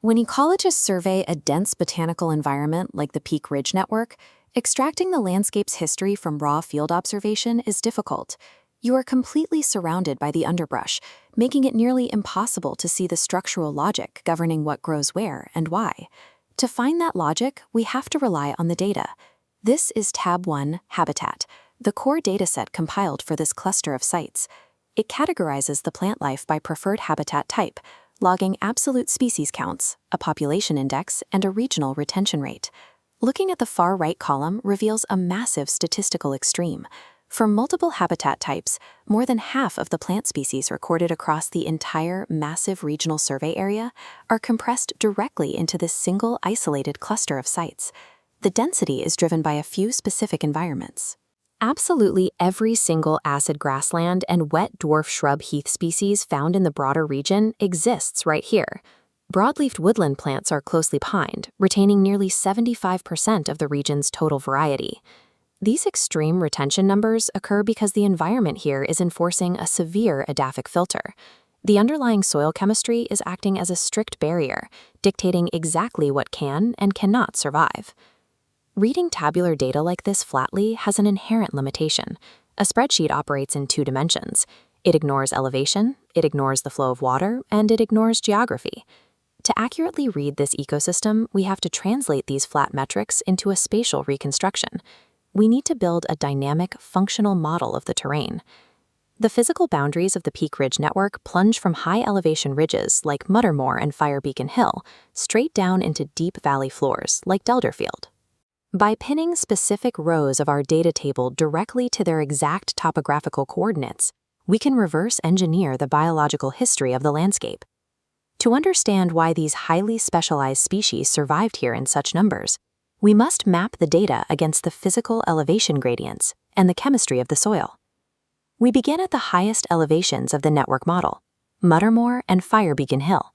When ecologists survey a dense botanical environment like the Peak Ridge Network, extracting the landscape's history from raw field observation is difficult. You are completely surrounded by the underbrush, making it nearly impossible to see the structural logic governing what grows where and why. To find that logic, we have to rely on the data. This is Tab 1 Habitat, the core dataset compiled for this cluster of sites. It categorizes the plant life by preferred habitat type, logging absolute species counts, a population index, and a regional retention rate. Looking at the far right column reveals a massive statistical extreme. For multiple habitat types, more than half of the plant species recorded across the entire massive regional survey area are compressed directly into this single isolated cluster of sites. The density is driven by a few specific environments. Absolutely every single acid grassland and wet dwarf shrub heath species found in the broader region exists right here. Broadleafed woodland plants are closely pined, retaining nearly 75% of the region's total variety. These extreme retention numbers occur because the environment here is enforcing a severe edaphic filter. The underlying soil chemistry is acting as a strict barrier, dictating exactly what can and cannot survive. Reading tabular data like this flatly has an inherent limitation. A spreadsheet operates in two dimensions. It ignores elevation, it ignores the flow of water, and it ignores geography. To accurately read this ecosystem, we have to translate these flat metrics into a spatial reconstruction. We need to build a dynamic, functional model of the terrain. The physical boundaries of the Peak Ridge Network plunge from high-elevation ridges like Muttermore and Firebeacon Hill straight down into deep valley floors like Delderfield. By pinning specific rows of our data table directly to their exact topographical coordinates, we can reverse engineer the biological history of the landscape. To understand why these highly specialized species survived here in such numbers, we must map the data against the physical elevation gradients and the chemistry of the soil. We begin at the highest elevations of the network model, Muttermore and Firebeacon Hill.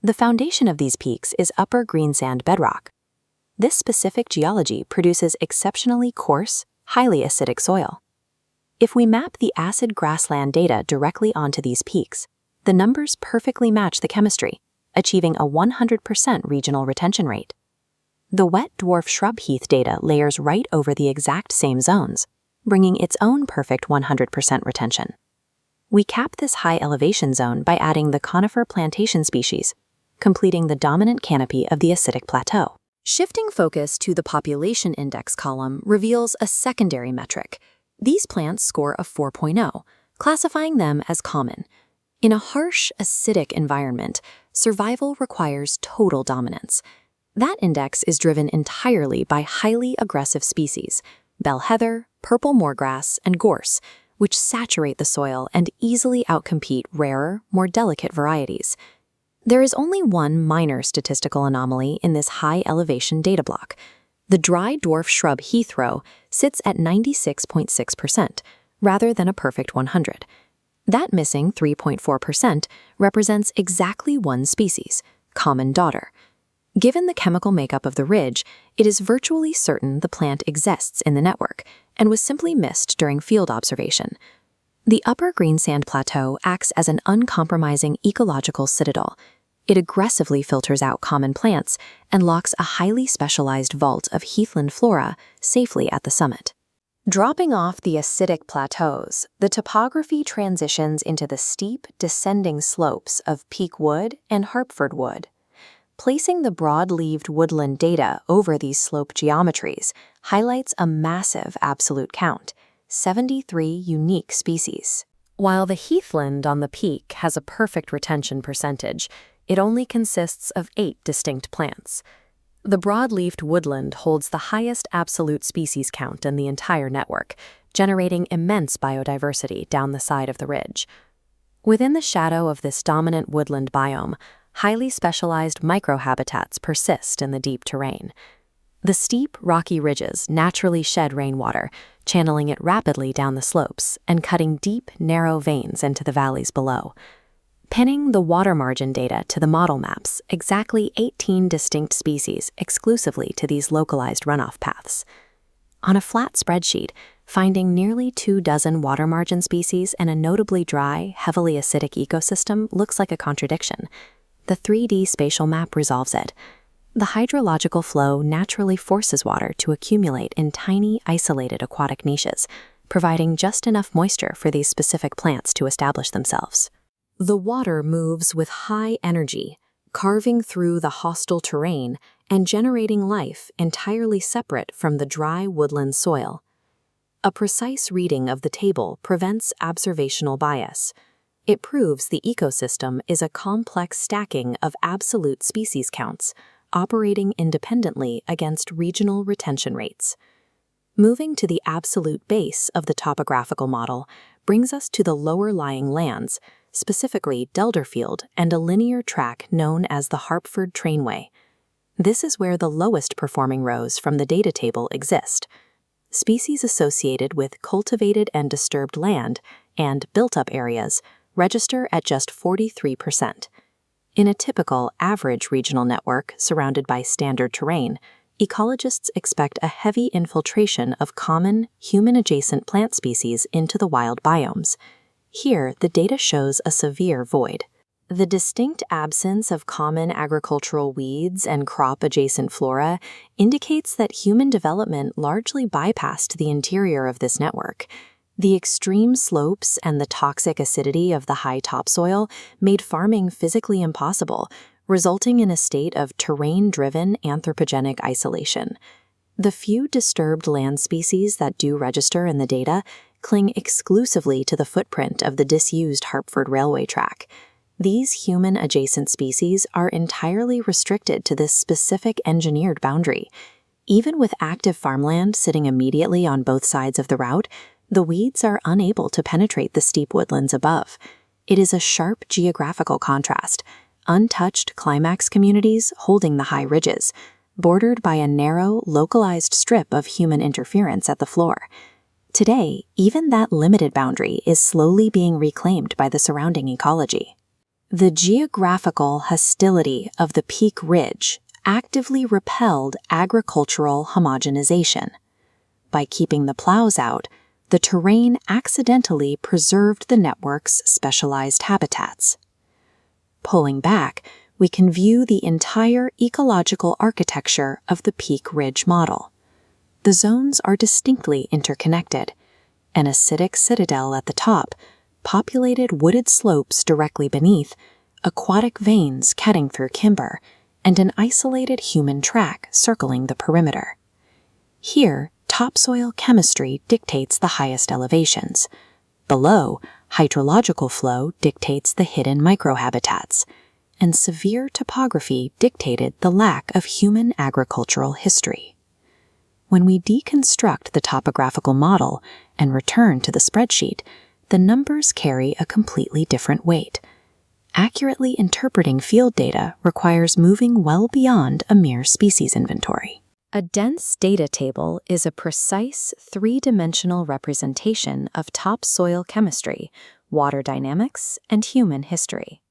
The foundation of these peaks is upper greensand bedrock. This specific geology produces exceptionally coarse, highly acidic soil. If we map the acid grassland data directly onto these peaks, the numbers perfectly match the chemistry, achieving a 100% regional retention rate. The wet dwarf shrub heath data layers right over the exact same zones, bringing its own perfect 100% retention. We cap this high elevation zone by adding the conifer plantation species, completing the dominant canopy of the acidic plateau. Shifting focus to the population index column reveals a secondary metric. These plants score a 4.0, classifying them as common. In a harsh, acidic environment, survival requires total dominance. That index is driven entirely by highly aggressive species, bell heather, purple moorgrass, and gorse, which saturate the soil and easily outcompete rarer, more delicate varieties. There is only one minor statistical anomaly in this high-elevation data block. The dry dwarf shrub heath row sits at 96.6%, rather than a perfect 100. That missing 3.4% represents exactly one species, common dodder. Given the chemical makeup of the ridge, it is virtually certain the plant exists in the network and was simply missed during field observation. The upper greensand plateau acts as an uncompromising ecological citadel. It aggressively filters out common plants and locks a highly specialized vault of heathland flora safely at the summit. Dropping off the acidic plateaus, the topography transitions into the steep, descending slopes of Peak Wood and Harpford Wood. Placing the broad-leaved woodland data over these slope geometries highlights a massive absolute count, 73 unique species. While the heathland on the peak has a perfect retention percentage, it only consists of 8 distinct plants. The broad-leafed woodland holds the highest absolute species count in the entire network, generating immense biodiversity down the side of the ridge. Within the shadow of this dominant woodland biome, highly specialized microhabitats persist in the deep terrain. The steep, rocky ridges naturally shed rainwater, channeling it rapidly down the slopes and cutting deep, narrow veins into the valleys below. Pinning the water margin data to the model maps exactly 18 distinct species exclusively to these localized runoff paths. On a flat spreadsheet, finding nearly 24 water margin species in a notably dry, heavily acidic ecosystem looks like a contradiction. The 3D spatial map resolves it. The hydrological flow naturally forces water to accumulate in tiny, isolated aquatic niches, providing just enough moisture for these specific plants to establish themselves. The water moves with high energy, carving through the hostile terrain and generating life entirely separate from the dry woodland soil. A precise reading of the table prevents observational bias. It proves the ecosystem is a complex stacking of absolute species counts, operating independently against regional retention rates. Moving to the absolute base of the topographical model brings us to the lower-lying lands, specifically Delderfield and a linear track known as the Harpford Trainway. This is where the lowest performing rows from the data table exist. Species associated with cultivated and disturbed land and built-up areas register at just 43%. In a typical average regional network surrounded by standard terrain, ecologists expect a heavy infiltration of common, human-adjacent plant species into the wild biomes. Here, the data shows a severe void. The distinct absence of common agricultural weeds and crop-adjacent flora indicates that human development largely bypassed the interior of this network. The extreme slopes and the toxic acidity of the high topsoil made farming physically impossible, resulting in a state of terrain-driven anthropogenic isolation. The few disturbed land species that do register in the data cling exclusively to the footprint of the disused Harpford Railway track. These human-adjacent species are entirely restricted to this specific engineered boundary. Even with active farmland sitting immediately on both sides of the route, the weeds are unable to penetrate the steep woodlands above. It is a sharp geographical contrast. Untouched climax communities holding the high ridges, bordered by a narrow, localized strip of human interference at the floor. Today, even that limited boundary is slowly being reclaimed by the surrounding ecology. The geographical hostility of the Peak Ridge actively repelled agricultural homogenization. By keeping the plows out, the terrain accidentally preserved the network's specialized habitats. Pulling back, we can view the entire ecological architecture of the Peak Ridge model. The zones are distinctly interconnected. An acidic citadel at the top, populated wooded slopes directly beneath, aquatic veins cutting through timber, and an isolated human track circling the perimeter. Here, topsoil chemistry dictates the highest elevations. Below, hydrological flow dictates the hidden microhabitats, and severe topography dictated the lack of human agricultural history. When we deconstruct the topographical model and return to the spreadsheet, the numbers carry a completely different weight. Accurately interpreting field data requires moving well beyond a mere species inventory. A dense data table is a precise three-dimensional representation of topsoil chemistry, water dynamics, and human history.